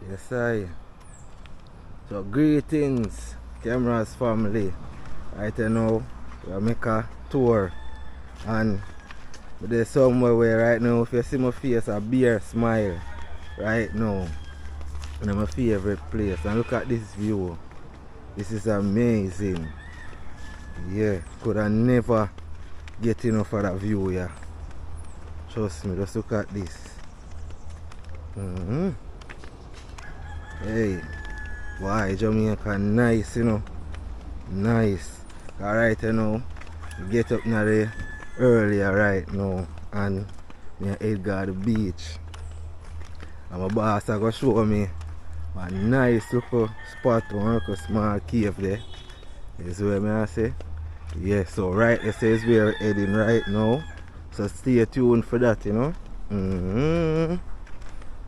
Yes, I. So, greetings, cameras family. Right now, we make a tour, and there's somewhere where right now, if you see my face, a beer smile right now. And my favorite place. And look at this view. This is amazing. Yeah, could have never get enough of that view, yeah. Trust me, just look at this. Hey, why Jamaica nice, you know. Nice. Alright, you know, get up now there earlier right now, and me head go to the beach. And my boss are going to show me a nice little spot, one little small cave there. Is where I say. Yeah, so right there says we're heading right now. So stay tuned for that, you know.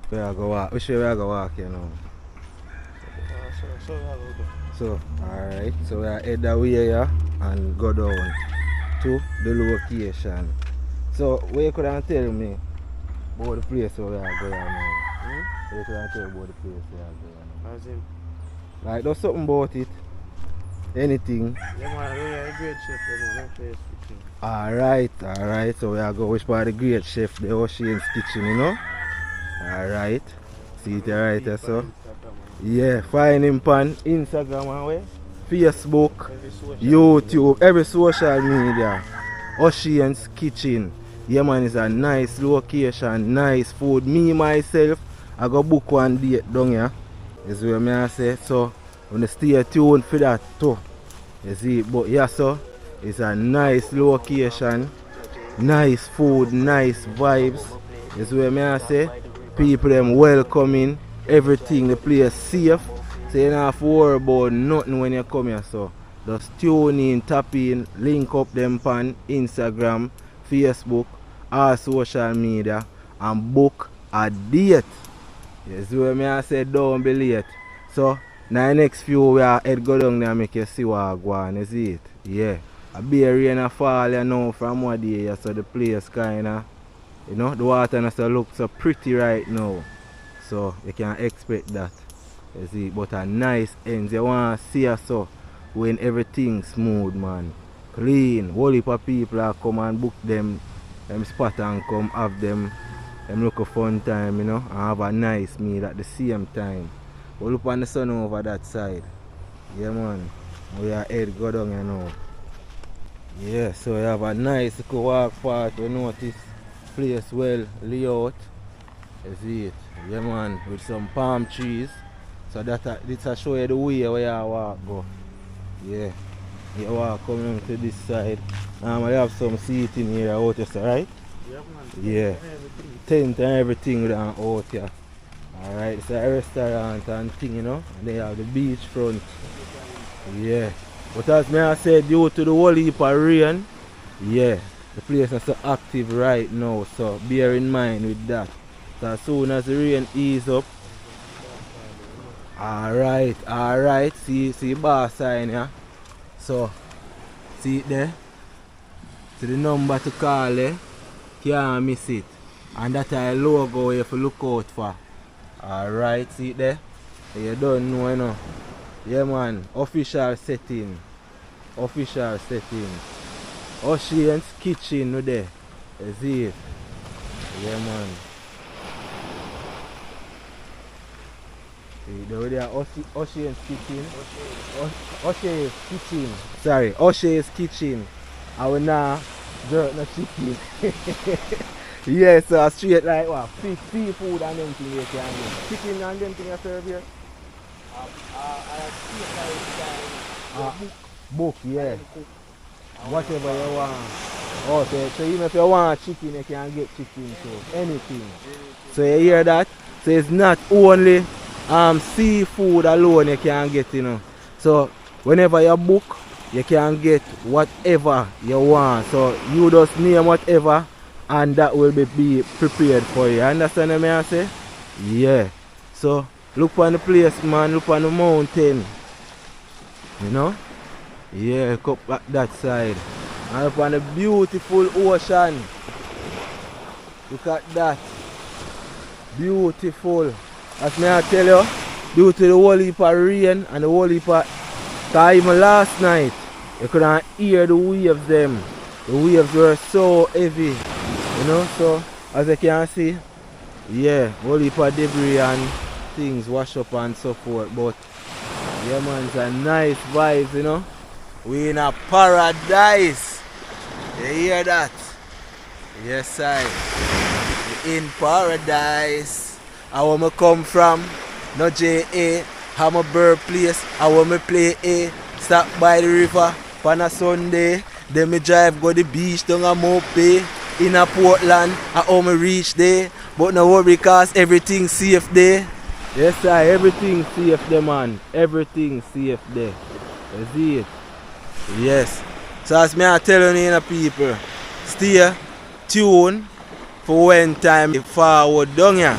Where I go walk? Which way I go walk, you know? So, alright, so we are head that way here and go down to the location. So, what you could tell me about the place where we are going now? What you could tell me about the place where we are going now? As in? Like, there's something about it. Anything. Yeah, man, we are a great chef, no place kitchen. Alright, so we are going which part of the great chef, the Ocean's Kitchen, you know? Alright. See it right there, so. Yeah, find him on Instagram and where? Facebook, YouTube, every social media. Ocean's Kitchen. Yeah man, it's a nice location, nice food. Me myself, I go book one date down here. Is where I say. So when you stay tuned for that too. You see, but yeah, so it's a nice location, nice food, nice vibes. Is where I say. People them welcoming. Everything, the place safe, so you don't have to worry about nothing when you come here. So just tune in, tap in, link up them on Instagram, Facebook, all social media, and book a date. Yes, what I said, don't be late. So now the next few we are head go down there and make you see what I go on, you see it? Yeah. A bit of rain and fall you know from one day, so the place kinda, you know, the water looks so pretty right now. So you can expect that. You see, but a nice ends. You want to see us so when everything smooth, man. Clean. Whole heap of people are come and book them spot and come have them look a fun time, you know, and have a nice meal at the same time. We'll look on the sun over that side. Yeah man. We are head go down, you know. Yeah, so we have a nice walk path. We notice place well layout. You see it. Yeah man, with some palm trees. So that this will show you the way where you walk go. Yeah. You walk coming to this side. We have some seating here out here, right? Yeah man. Yeah. Tent and everything out here. Alright, it's a restaurant and thing, you know. And they have the beach front. Yeah. But as I said, due to the whole heap of rain, yeah, the place is so active right now. So bear in mind with that. So as soon as the rain ease up. Alright. See bar sign here. So see it there? See the number to call there. Can't miss it. And that is a logo you have to look out for. Alright, see it there? You don't know, you know. Yeah man, official setting. Ocean's Kitchen no there. You see it? Yeah man. There Ocean's Kitchen. Ocean's Kitchen. Sorry, Ocean's Kitchen. I will now jerk the chicken. Yes, so straight like what? Fish, seafood and them things you can get. Chicken and them things you serve here? Book, yeah. Whatever you want. Okay, so even if you want chicken, you can get chicken too. Anything. So you hear that? So it's not only seafood alone you can get, you know. So whenever you book, you can get whatever you want. So you just name whatever and that will be prepared for you. Understand what I say? Yeah. So look on the place, man. Look on the mountain. You know? Yeah, up back that side. And look on the beautiful ocean. Look at that. Beautiful. as me I tell you, due to the whole heap of rain and the whole heap of cause even last night you couldn't hear the waves them. The waves were so heavy. You know, so as you can see, yeah, whole heap of debris and things wash up and so forth. But yeah man, it's a nice vibes, you know. We in a paradise. You hear that? Yes I. In paradise. I where me come from, no J.A. I'm a birthplace. I where me play A. Stop by the river on a Sunday. Then me drive go the beach down a Mope. In a Portland, I how me reach there. But no worry cause everything safe there. Yes sir, everything safe there man. Everything safe there. You see it? Yes. So as me I tell you people, stay tuned for when time forward down here.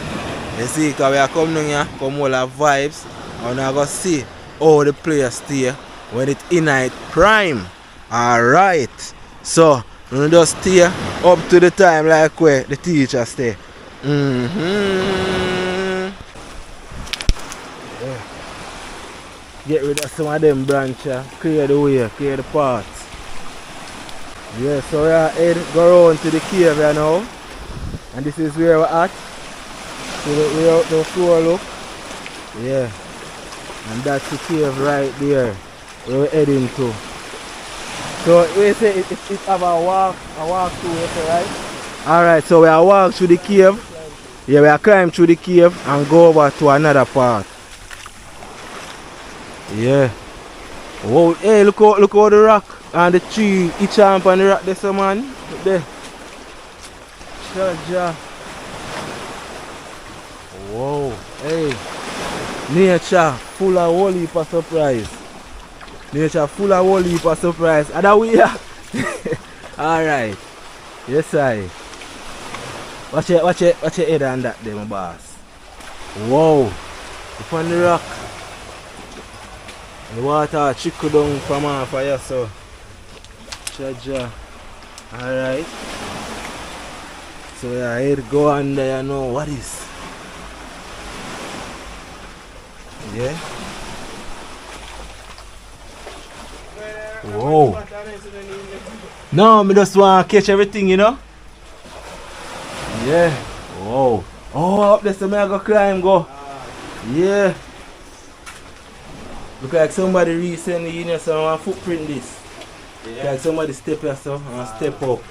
You see, because we are coming down here, come all our vibes, and we are going to see how the players stay when it's in night prime. Alright. So, we just stay up to the time like where the teacher stay. Yeah. Get rid of some of them branches, clear the way, clear the paths. Yeah, so we are head go around to the cave here now. And this is where we're at. So we're out the floor look. Yeah. And that's the cave right there where we're heading to. So we say it have a walk through it, right? Alright, so we are walk through the cave. Yeah, we are climb through the cave and go over to another part. Yeah. Oh, hey, look how the rock and the tree, each jump on the rock there, so man. Look there. Jaja. Whoa, hey. Nature full of whole heap of surprise. Nature full of whole heap of surprise. And that we are. Alright. Yes, I. Watch your head on that there, my boss. Whoa. Up on the rock. The water trickle down from off of here, so. Jaja. Alright. So yeah, here go under there now. What is? Yeah. Whoa. No, me just want to catch everything, you know? Yeah. Whoa. Oh, up there, so me I go climb, go. Yeah. Look like somebody recently, you know, some footprint this. Yeah. Like somebody step here, so, and step up.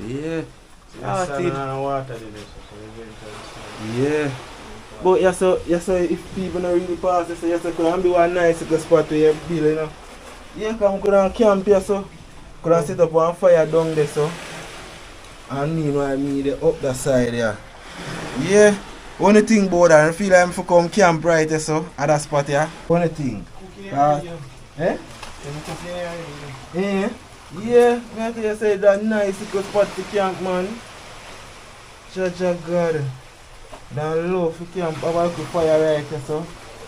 Yeah. Yeah. But yes, so if people don't really pass this, so yes, so could be one nice little spot where you build, you know. Yeah, come could camp here, so could set up one fire down there, so. And meanwhile, me the up that side there. Yeah. Only thing about that, I feel like I'm for come camp right there, so at that spot here. Only thing. Eh? Yeah. Yeah, I can say that nice little spot to camp, man. Jaja God. Down low for camp, have a little fire right there, so.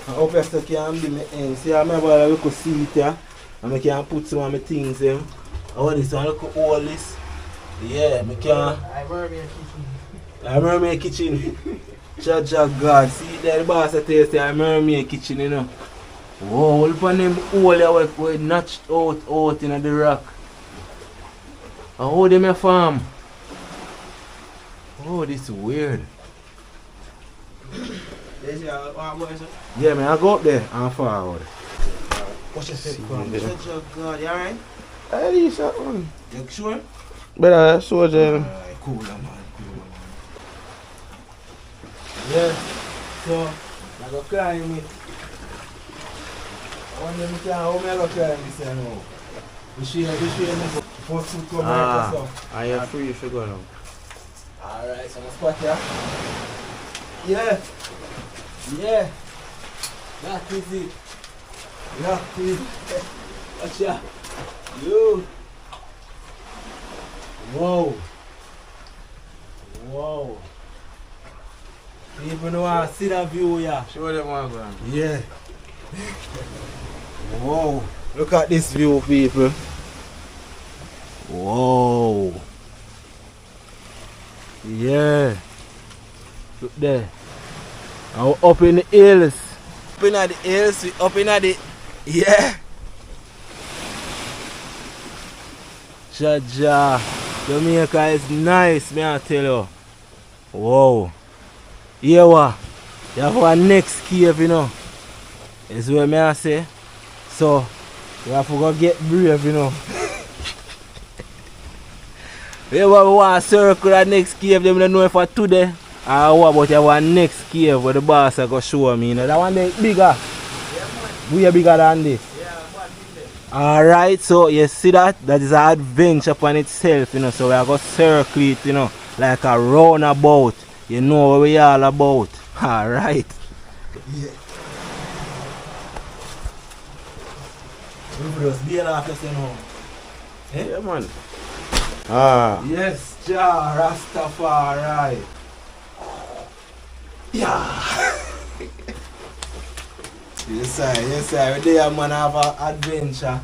And up here so can be my end. See, I remember a little seat here. And I can put some of my things in. And what is one little hole this? Yeah, I can. I mermaid kitchen. Jaja God. See there the boss that taste the mermaid kitchen, you know. Whoa, look at them hole there where notched out in the rock. And how them a farm? Oh, this is weird. Yeah, man, I go up there and forward. What's your step from? God, you alright? I need that one. You sure? Better soldier. Alright, cool, man. Yeah, so I go climb it. I wonder if how I go climb this now. The shade, first foot come right or so. Are you free if you go now? Alright, so let's spot here. Yeah. Yeah. That is it. That is it. Watch ya. You. Whoa. Whoa. People know how to see that view here. Show them what going on. Yeah. Whoa. Look at this view, people. Whoa. Yeah. Look there. And we up in the hills. Up in the hills, we up in the... Yeah. Jaja. Jamaica is nice, me I tell you. Wow. Here what? You have our next cave, you know. Is where me I say. So, you have to go get brave, you know. We want to circle the next cave, them don't know if for today. Or what about you have one next cave where the boss are going to show me, you know. That one there bigger. We are bigger than this. Alright, so you see that? That is an adventure upon itself, you know. So we are going to circle it, you know, like a roundabout. You know what we all about. Alright. Yeah. We just be off, you know. Eh? Yeah, man. Ah. Yes, Jah Rastafari. Yeah. Yes, sir. We there, man, have an adventure.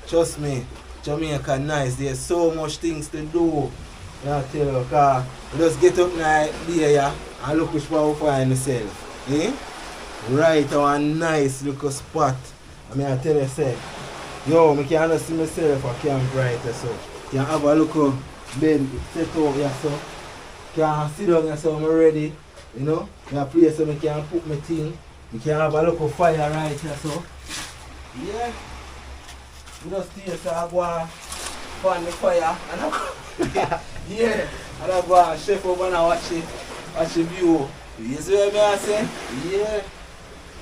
Trust me, Jamaica nice. There's so much things to do. I tell you, because we just get up now there and look which one we find yourself. Eh? Right, our nice little spot. I mean, I tell you, say, yo, I can't see myself at camp right so. Can have a look bed set up here so. Can sit down here so I'm ready. You know? I place so I can put my thing. You can have a look fire right here so. Yeah. We just stay so I go and fan the fire and I go. Yeah. And I go and chef over and watch the view. You see what I say? Yeah.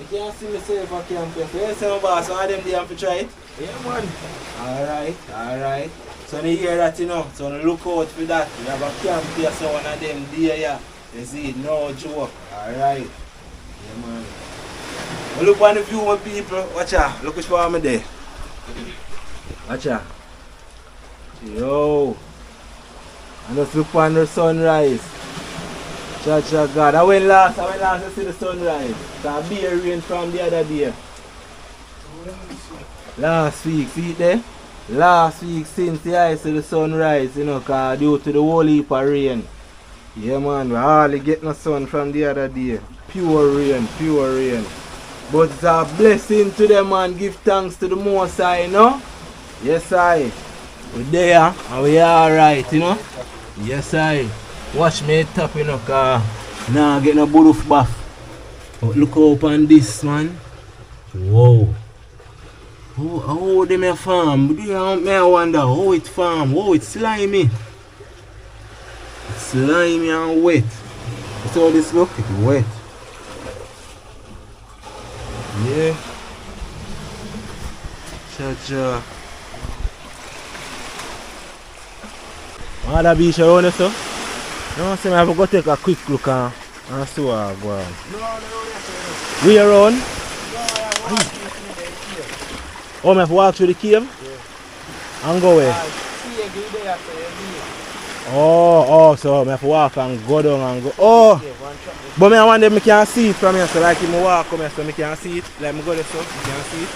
You can't see myself at camp here. So you say my boss, one of them there to try it? Yeah, man. Alright. So you hear that, you know, so you look out for that. You have a camp here, so one of them there, yeah. You see, no joke. Alright. Yeah, man. Well, look on the view, my people. Watch out. Look which one I'm there. Watch out. Yo. And just look on the sunrise. Cha God. I went last to see the sunrise. So I be a rain from the other day. Last week, see it there? Last week since I see the sunrise, you know, cause due to the whole heap of rain. Yeah, man, we hardly get no sun from the other day. Pure rain. But it's a blessing to them, man. Give thanks to the Most High, you know? Yes, I. We're there and we alright, you know? Yes, I. Watch me top, you know, cause now get no bullet bath. But look up on this, man. Whoa. How they may farm? May I wonder how it farm? Oh, it's slimy. It's slimy and wet. That's how this look. It's wet. Yeah. Cha. Other beach around here, so? No, so I have to go take a quick look and see what I go on. No, we around? Oh, I have to walk through the cave? Yeah. And go where? Oh, so I have to walk and go down and go. Oh! But I want them, I can see it from here, so like if I walk come here, so I can see it. Like I go there, so I can see it.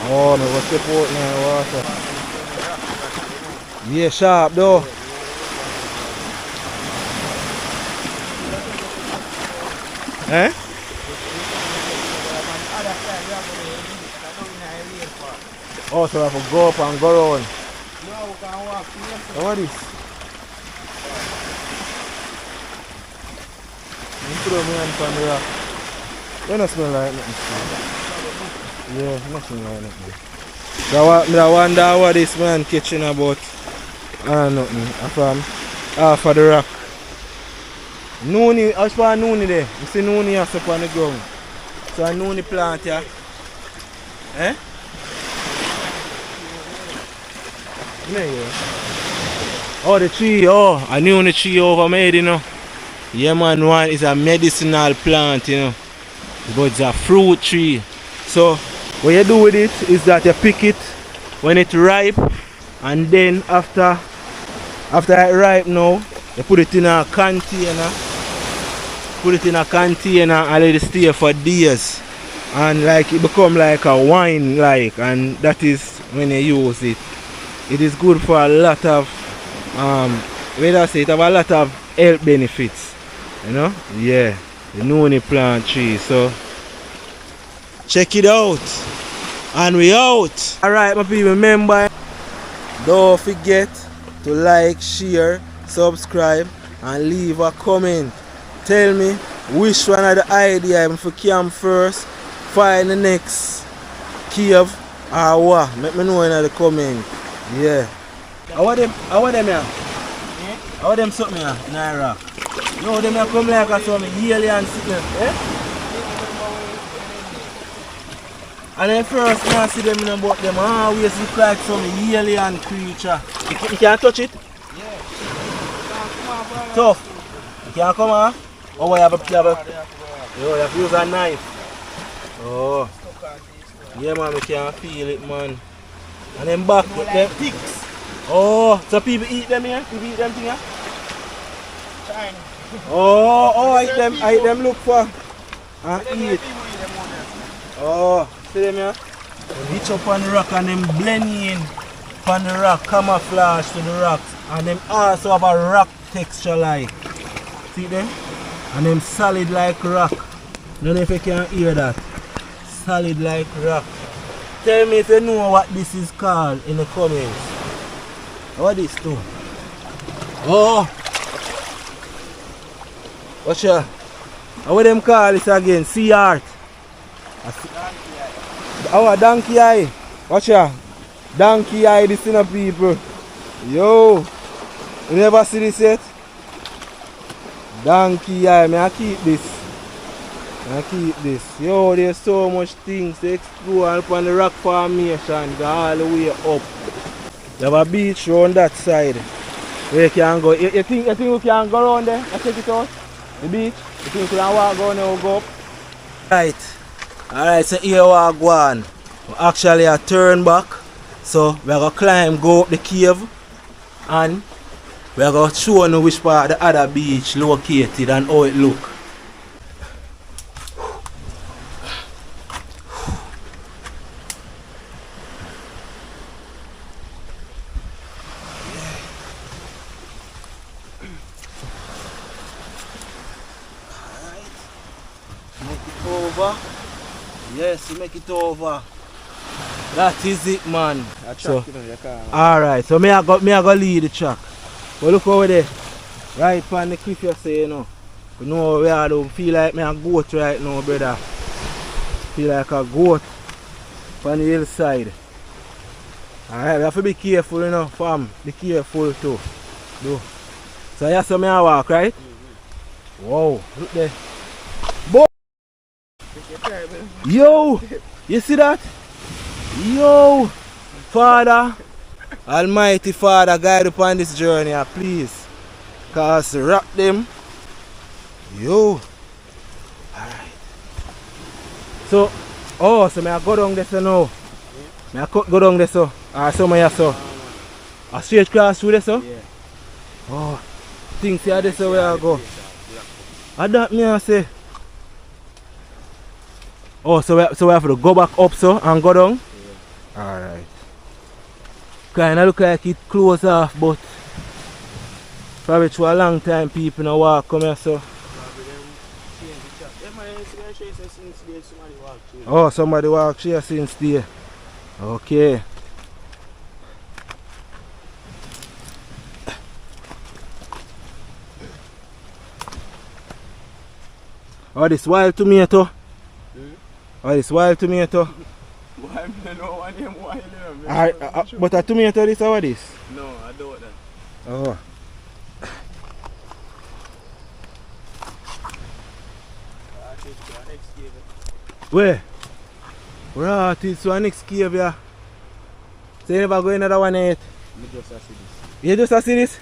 Oh, I go step out now, water. Yeah, sharp though. Eh? Oh, so I have to go up and go around. No, we can walk here. What is this? You put my hand on the rock. They don't smell like nothing. Yeah, nothing like nothing. So I wonder what this man catching about. Nothing. From half of the rock. Noonie, how far noonie there? You see noonie here up on the ground. So a noonie plant here. Eh? Yeah. Oh, the tree, I knew the tree over made, you know. Yeah, man, one is a medicinal plant, you know. But it's a fruit tree. So, what you do with it is that you pick it when it's ripe, and then after it ripe now, you put it in a container. And let it stay for days. And like it become like a wine like, and that is when you use it. It is good for a lot of it have a lot of health benefits. You know? Yeah. The noni plant tree. So check it out. And we out. Alright, my people, remember, don't forget to like, share, subscribe, and leave a comment. Tell me which one of the idea I'm for camp first, find the next cave or what. Let me know in the comment. Yeah. How are them here? How are them something here in Iraq? No, them here come like a some alien sickness. And then first when I see them in the boat, them always look like some alien creature. You can't touch it? Yeah. Tough. You can't come on? Oh, you have to use a knife. Oh. Yeah, man, we can feel it, man. And then back with them. Ticks. Oh, so people eat them here? People eat them thing here? China. I eat them look for and eat. Oh, see them here? They reach up on the rock and them blend in on the rock, camouflage to the rocks. And them also have a rock texture like. See them? And them solid like rock. Don't know if you can hear that. Solid like rock. Tell me if you know what this is called in the comments. What is this too? Oh! What's your? How them call this again? Sea art. Our donkey eye. Watch ya. Donkey eye, this in a people. Yo. You never see this yet? Donkey eye. May I keep this? Yo, there's so much things to explore upon the rock formation. Go all the way up. You have a beach around that side. Where you can go. You think you can go around there and check it out? The beach? You think you can walk down there and go up? Right. Alright, so here we are going. We actually a turn back. So we're going to climb, go up the cave. And we're going to show you which part the other beach located and how it look. Over. Yes, you make it over. That is it, man. So, alright, so me I go lead the track. But look over there. Right on the cliff you say, you know. You know where I don't feel like me a goat right now, brother. Feel like a goat on the hillside. Alright, we have to be careful, you know, fam. Be careful too. Do. So here's how I walk, right? Wow, look there. Boy. Yo, you see that? Yo, Father, Almighty Father, guide upon this journey, please. Cause rock them. Yo. Alright. So, so may I go down there so now? May I go down there so? So may I so? A straight cross through there so? Yeah. Oh, things here this so where I go. That me I say. Oh, so we have to go back up so and go down? Yeah. Alright. Kinda look like it close off, but probably for a long time people no walk come here so. Oh, somebody walk here since there. Okay. Oh, this wild tomato. Oh, this wild tomato. But a tomato this or this? No, I don't that. Oh. Where? Where are this one next cave here? So you never go another one yet? I just see this. You just see this?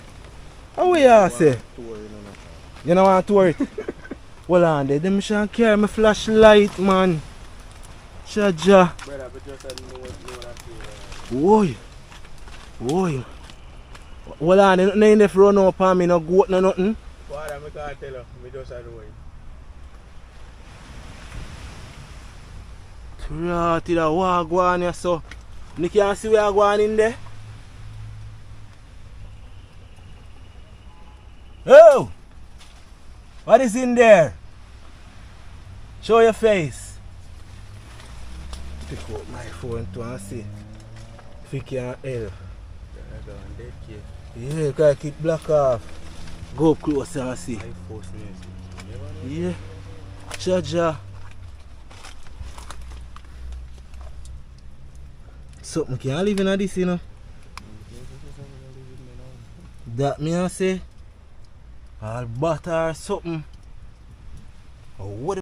How we are say? You don't want to tour it? Hold on there, them shan't carry my flashlight, man. Chaja. Brother, but just know what Whoa. Whoa. Hold on, there's nothing in there for run up on me, no goat, no nothing. Father, I can't tell you, I just know it. Trati da what go on here so. You can't see where I go on in there. Oh! What is in there? Show your face. Pick up my phone to and see if you can help. Yeah, you can keep black off. Go up closer and see. Yeah. Charger. Something can't live in this, you know. That me I say. All butter or something. Or what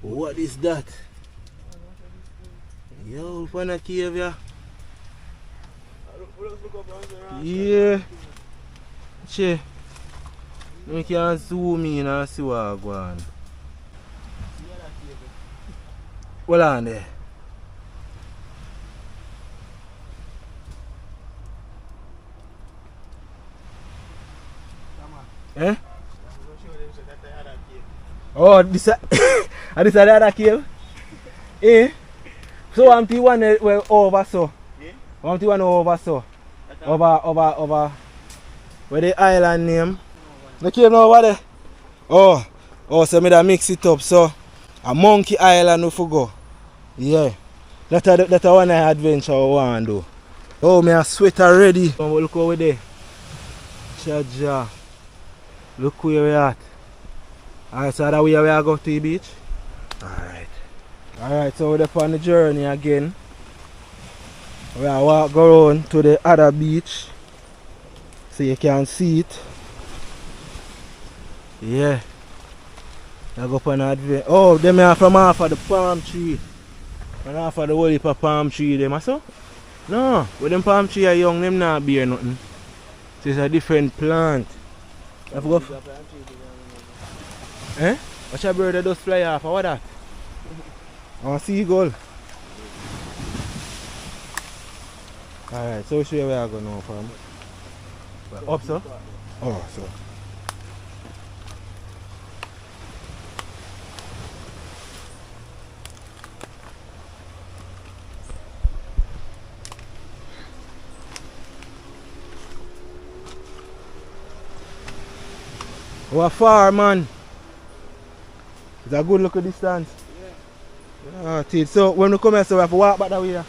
what is that? Yo, find a cave here. Yeah. Che. We can zoom in and see what going on. Well on there. Eh? Oh, this is this the other cave? Eh? So I'm the one over so. I'm the one over so. Over where the island name? The cave now over there? Oh, so me da mix it up so a Monkey Island we for go. Yeah. That's one adventure I want to do. Oh, me a sweat already. Oh, look over there. Chaja. Look where we at. Alright, so that way we are going to the beach? Alright, so we're on the journey again. We are go around to the other beach. So you can see it. Yeah. I go up on adventure. Oh, them are from half of the palm tree. And half of the whole heap of palm tree them, so? No, when them palm tree are young, them not bear nothing. So it's a different plant. I forgot. Eh? Watch a bird that does fly off, or what that? Oh, seagull. Alright, so which way we are going now from? Up, so? Oh, so. We're far, man. It's a good look at distance. Yeah. So when we come here, so we have to walk back that way. Huh?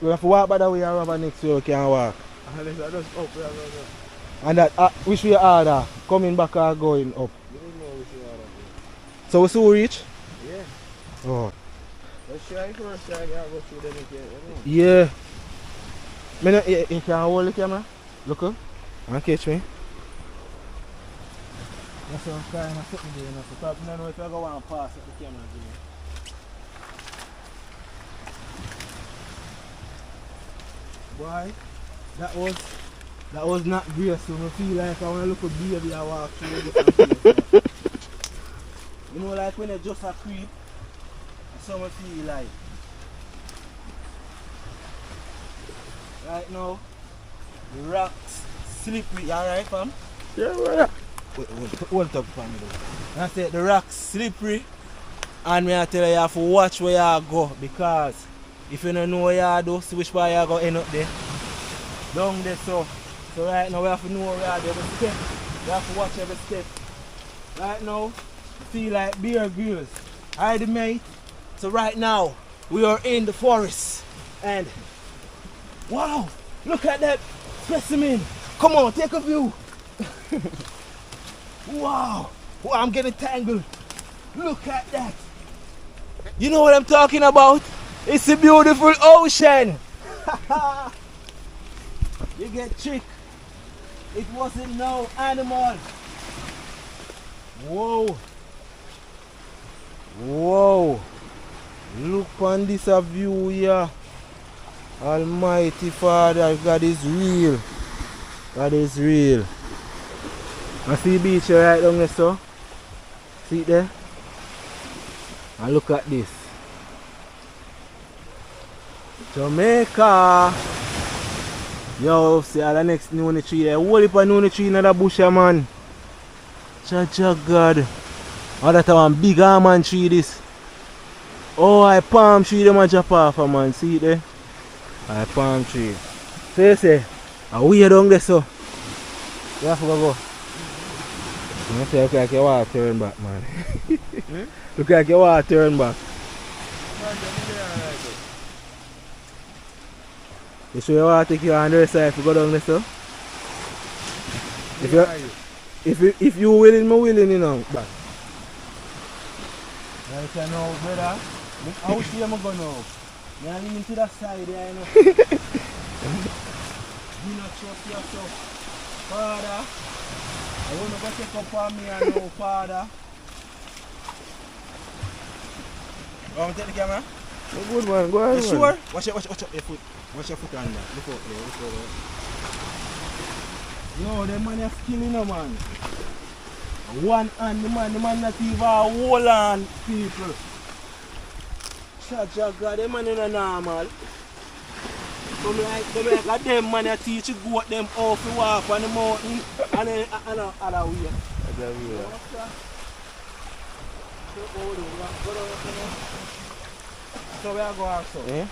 We have to walk back that way and over next way we can walk. And that which way order? Coming back or going up? We don't know which way order. So we still reach? Yeah. Oh. Let's try first try to go through them again. Yeah. You can hold the camera. Look up and catch me. That's what I'm trying to sit there, so I don't know if I go and pass at the camera again. Boy, that was not graceful. I feel like I want to look at baby I walk through this. You know, like when it's just a creep, someone feel like. Right now, the rocks slippery, alright fam? Yeah, right. Hold up for me though. I said the rocks slippery and me I tell you have to watch where you go because if you don't know where you do, see which way you go end up there. Down there so right now we have to know where you do every step. We have to watch every step. Right now, feel like Bear Grylls. Alright mate. So right now we are in the forest and wow, look at that specimen. Come on, take a view. Wow, I'm getting tangled. Look at that. You know what I'm talking about? It's a beautiful ocean. You get tricked. It wasn't no animal. Whoa. Whoa. Look on this view here. Almighty Father, God is real. God is real. I see the beach right down there, so. See it there? And look at this. Jamaica. Yo, see all the next new tree there. Whole heap of new tree in the bush, man. Cha God. Oh, that's one big almond tree this. Oh, I palm tree them a drop off, man. See it there? I palm tree. So you say, we down there so. You have to go. You say, look like you want to turn back, man. Look like you want to turn back. You sure you want to take your hand the side if you go down there so? If you willing, me willing, you know. Back. Right now, brother. How see you go now? I lean to the side there, you know. You not trust yourself. Father, I want to go check up on me and now, Father. You want me to take the camera? Oh, good man, go ahead. You sure? Watch your foot. Watch your foot on that. Look out there, look out there. Yo, the man is killing no man. One hand, the man not even a whole hand, people. Shut your God, the man is not normal. Come like them man that teach you goat them how to walk on the mountain and then other way. Other way. So we are going also. Eh?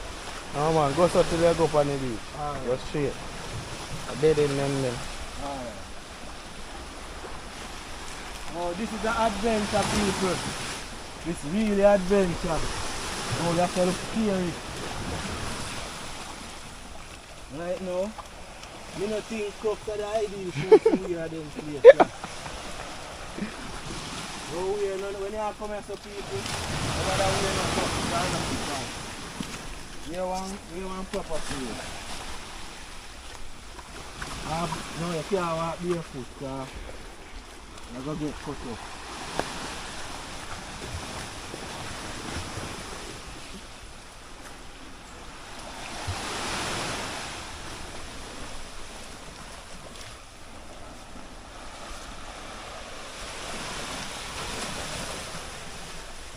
No man, go so till you go up on the beach. Right. Go straight. I dead in them then. Alright. Oh, this is an adventure, people. This is really adventure. Oh, that's a look scary. Right now, you don't think crooks are the ideal since we are them place. Oh, we are not, when you come here, so people, another way not crooks are not people. We want proper food. No, you can't walk barefoot, because you're going to get cut off.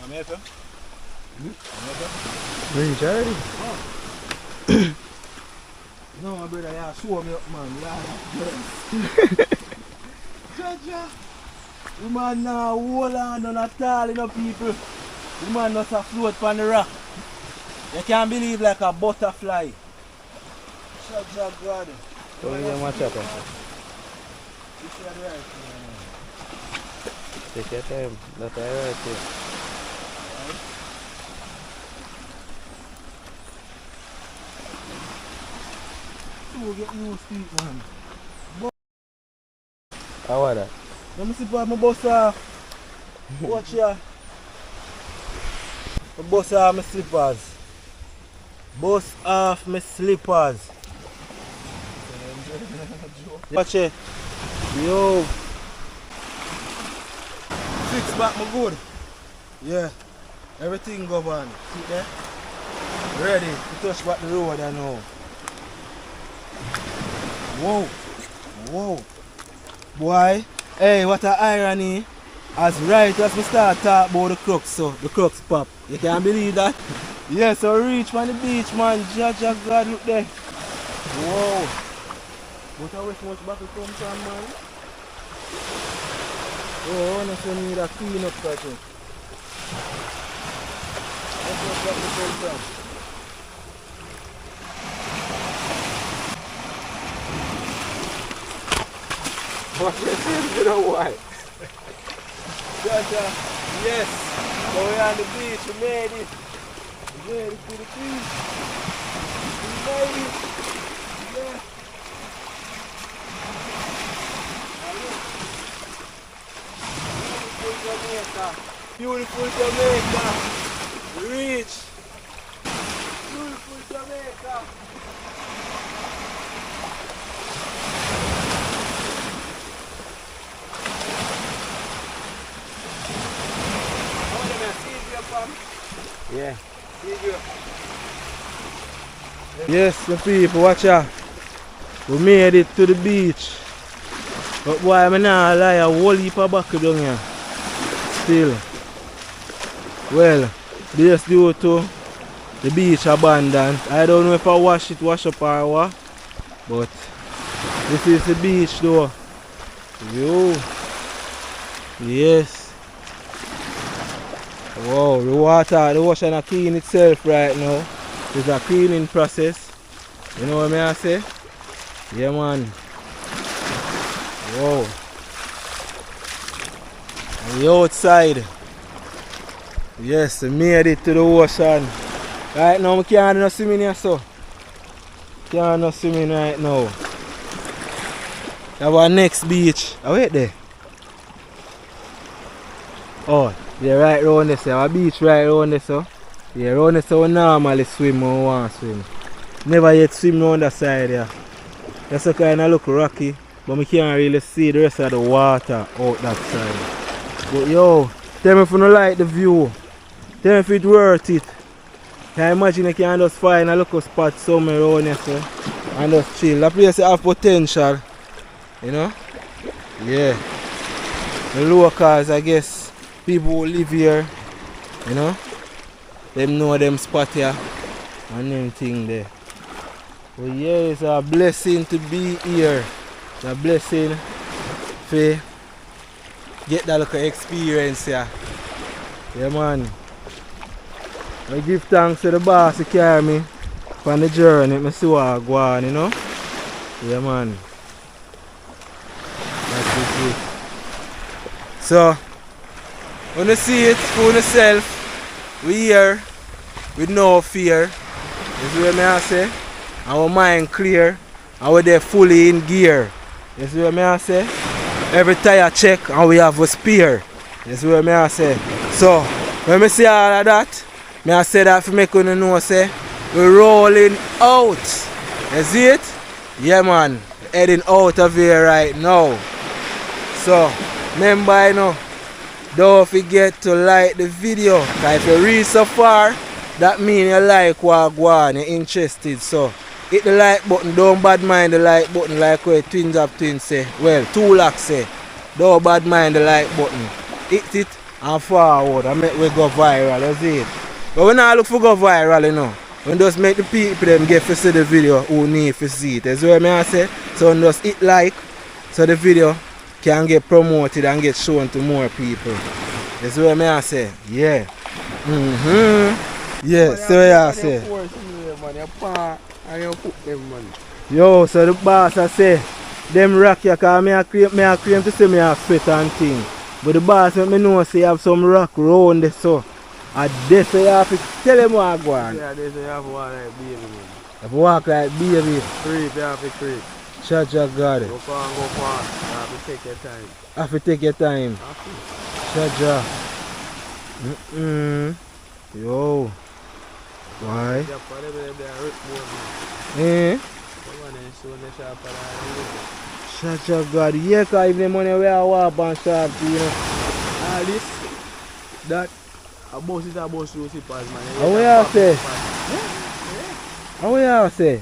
Jamaica? Reach already? Oh. No, my brother, yeah, show me up, man. Jaja! The man now hold on at all, you know, people. The man must have float on the rock. You can't believe like a butterfly. Jaja God. So you know what's happening? Take your time. That's alright here. So get new feet, man. How are that? Let me see if my bus off. Watch here. My bus off my slippers. Bus off my slippers. Watch it. Yo. 6 back my good. Yeah. Everything go on. See there? Ready to touch back the road I know. Whoa. Whoa. Boy. Hey, what a irony. As right as we start talking about the crooks, so the crooks pop. You can't believe that? Yeah, so reach on the beach, man. Jaja God, look there. Whoa. But I wish much battle come from, man. Oh, I want to need a clean up curtain. That's what battle come from. What you saying, you know why? Jaja, yes. So we're on the beach, we made it. We made it to the beach. We made it. Yeah. Beautiful Jamaica. We reach. Beautiful Jamaica. Yeah. Yes, the people, watch out. We made it to the beach. But boy, I'm not lie, a whole heap of bucket down here. Still. Well, this due to the beach abandoned. I don't know if I wash up or what. But this is the beach though. Yo. Yes. Wow, the ocean is clean itself right now. It's a cleaning process. You know what I say? Yeah, man. Whoa. And the outside. Yes, we made it to the ocean. Right now, we can't no swim in here, so. Can't no swim in right now. That's our next beach. Oh, wait there. Oh, yeah, right round there, so. Our beach right round there, so. Yeah, round there, so we normally swim when we want to swim. Never yet swim round that side, yeah. That's a kind of look rocky, but we can't really see the rest of the water out that side. But yo, tell me if you don't like the view. Tell me if it's worth it. Can you imagine you can just find a local spot somewhere around here, so, and just chill. That place has potential, you know? Yeah. The locals, I guess, people who live here, you know, them know them spot here and them thing there. But yeah, it's a blessing to be here. It's a blessing to get that little experience here. Yeah, man. I give thanks to the boss who carry me on the journey. I see what I go on, you know? Yeah, man. That's it. So, when you see it for yourself, we here with no fear. That's what I say. Our mind clear and we're there fully in gear. You see what I say? Every tire check and we have a spare. You see what I say? So, when I see all of that, I say that to make you know, say, we're rolling out. You see it? Yeah, man. Heading out of here right now. So, remember, you know, don't forget to like the video. Because if you reach so far, that means you like what go on, you're interested. So, hit the like button. Don't bad mind the like button like where Twins of Twins say. Well, 2 lakhs say. Don't bad mind the like button. Hit it and forward and make we go viral. You see it? But we not look for go viral, you know. We just make the people them get to see the video who need to see it. That's what I say. So we just hit like so the video can get promoted and get shown to more people. That's what I say. Yeah. Yeah, so I say. Yo, so the boss I say, them rock here, because I claim to say me have sweat and thing. But the boss let me know say you have some rock round there, so. And this you have to tell them what I go on. Yeah, this you have to walk like baby, man. You have to walk like baby. Creep, you have to creep. Shut your God. Go far, go far. You have to take your time. You have to take your time. Shut your. Yo. Why? Eh? Shut your God. Yeah, because if the money we are walk and sharp, you know. All this, that. A boss is a boss who see pass, man. How we are say? How we are say?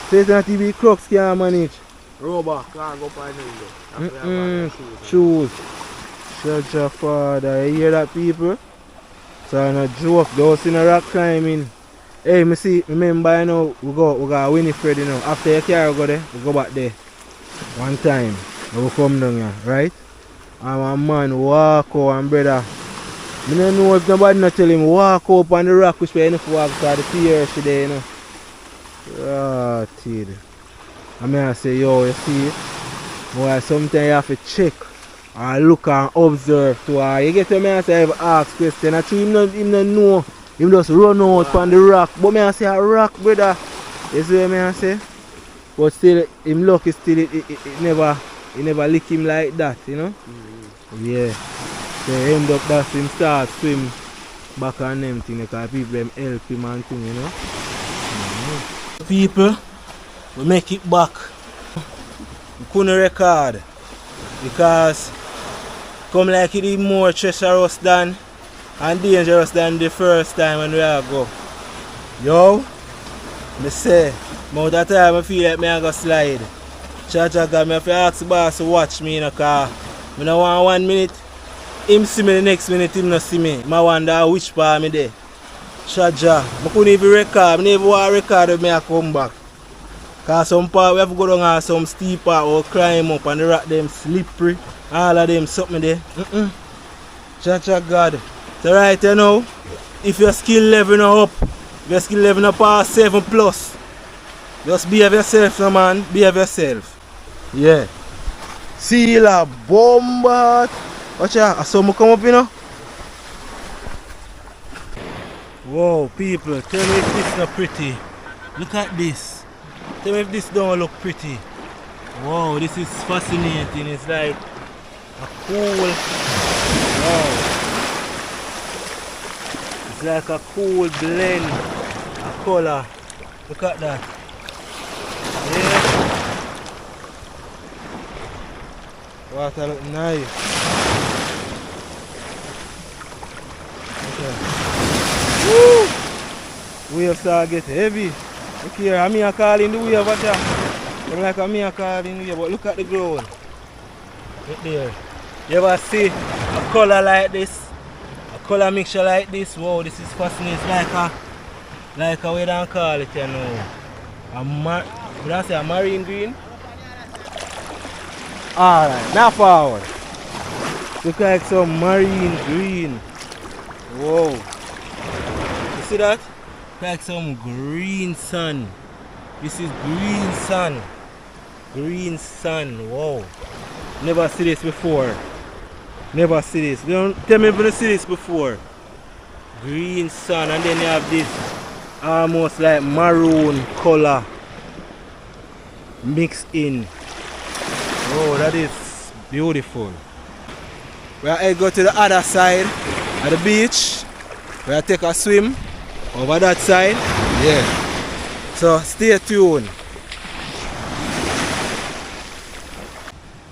So it's not TV crooks can manage. Rubber can't go find them. Shoes. Shut your father. You hear that, people? So I'm not joke. Those in a rock climbing. Hey, me see, remember, you know, we got Winifred, you know. After your car go there, we go back there. One time. We come down here, right? And my man walk out and brother. I don't know if nobody not tell him walk up on the rock which way enough walk because the pier is there, you know. Rotted. I mean I say, yo, you see, boy, sometimes you have to check and look and observe too. You get to me and say, I have ask question. I him not know. Him just run out on the rock. But me I say a rock, brother. You see what I say? But still, him lucky still it never lick him like that, you know? Yeah. So he end up that him start swim back on them thing because people them help him and thing, you know? People, we make it back. We couldn't record because come like it is more treacherous than and dangerous than the first time when we are go. Yo, me say, most of the time I feel like I go slide. Chacha got me if you ask the boss to watch me in a car. I don't want 1 minute, him see me the next minute, him not see me. I wonder which part me there. Chacha, I couldn't even record, I didn't even want to record when I come back. Because some part we have to go down on some steep part or climb up and the rock them slippery. All of them something there. Chacha God. So right you know, if your skill level not up, if your skill level not past 7+, Just behave yourself, no man. Behave yourself. Yeah. Seal a bomba. Watch out. I saw me come up, you know. Whoa, people. Tell me if this is not pretty. Look at this. Tell me if this don't look pretty. Wow, this is fascinating. It's like a cool. Wow. It's like a cool blend of color. Look at that. Yeah. Water look nice. Okay. Woo! Waves start get heavy. Look here, I'm here calling the wave, watch out. I'm like I'm here calling the wave, but look at the ground. Look there. You ever see a color like this? A color mixture like this? Wow, this is fascinating. It's like a way they call it, you know. Would I say a marine green? Alright, now forward. Look like some marine green. Whoa. You see that? Like some green sun. This is green sun. Green sun. Wow. Never see this before. Never see this. Don't tell me if you see this before. Green sun, and then you have this almost like maroon color mixed in. Oh, that is beautiful. We are go to the other side of the beach. We are take a swim over that side. Yeah. So stay tuned.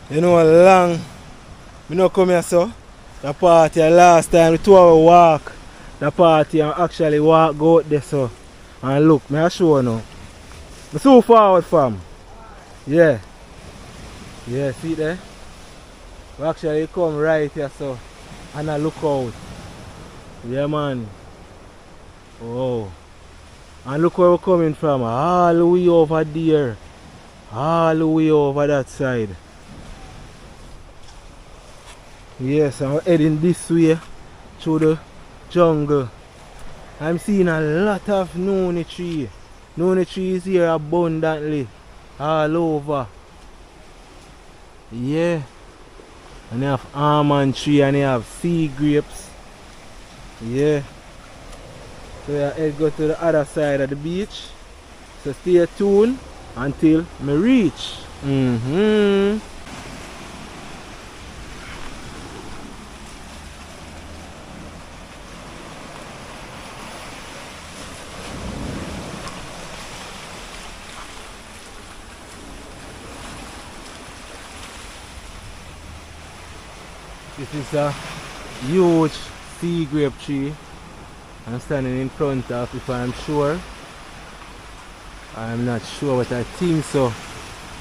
You know, long we not come here, so the party last time, the 2 hour walk, the party and actually walk go out there, so and look, me I show you now. I'm so forward, fam. Yeah. Yeah, see there? We actually come right here, so and I look out. Yeah, man. Oh. And look where we're coming from. All the way over there. All the way over that side. Yes, I'm heading this way through the jungle. I'm seeing a lot of noni tree. Noni trees here abundantly. All over. Yeah. And they have almond tree and they have sea grapes. Yeah. So I go to the other side of the beach. So stay tuned until me reach. This is a huge sea grape tree. I'm standing in front of, if I'm sure. I'm not sure, but I think so.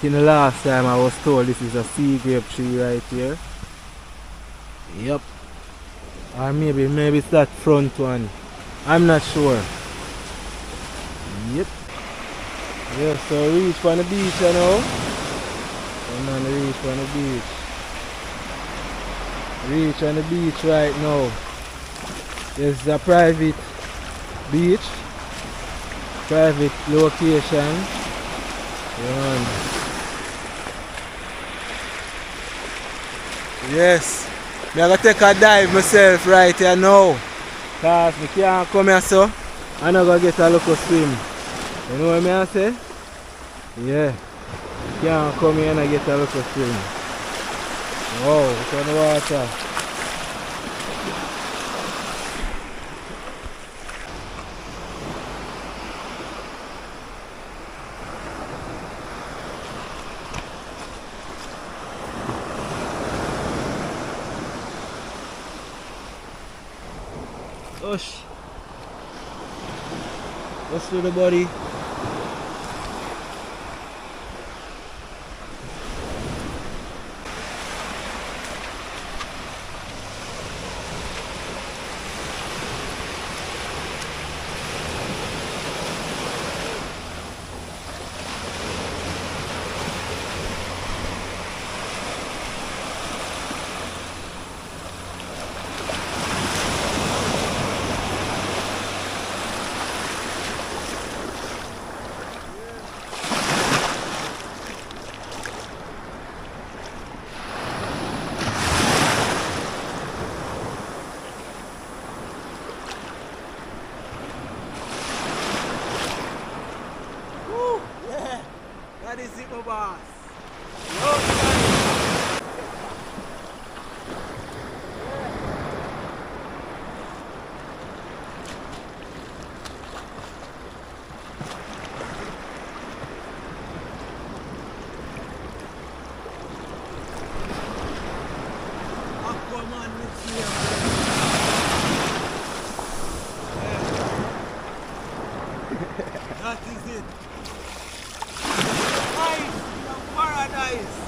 In the last time I was told this is a sea grape tree right here. Yep. Or maybe it's that front one. I'm not sure. Yep. Yeah, so reach on the beach, you know. Come on, reach on the beach. Reach on the beach right now. There's a private beach, private location. Yes, I'm going to take a dive myself right here now. Because I can't come here so I'm not going to get a little swim. You know what I say? Yeah, I can't come here and get a little swim. Wow, it's on the water. Push. Push through the body. guys.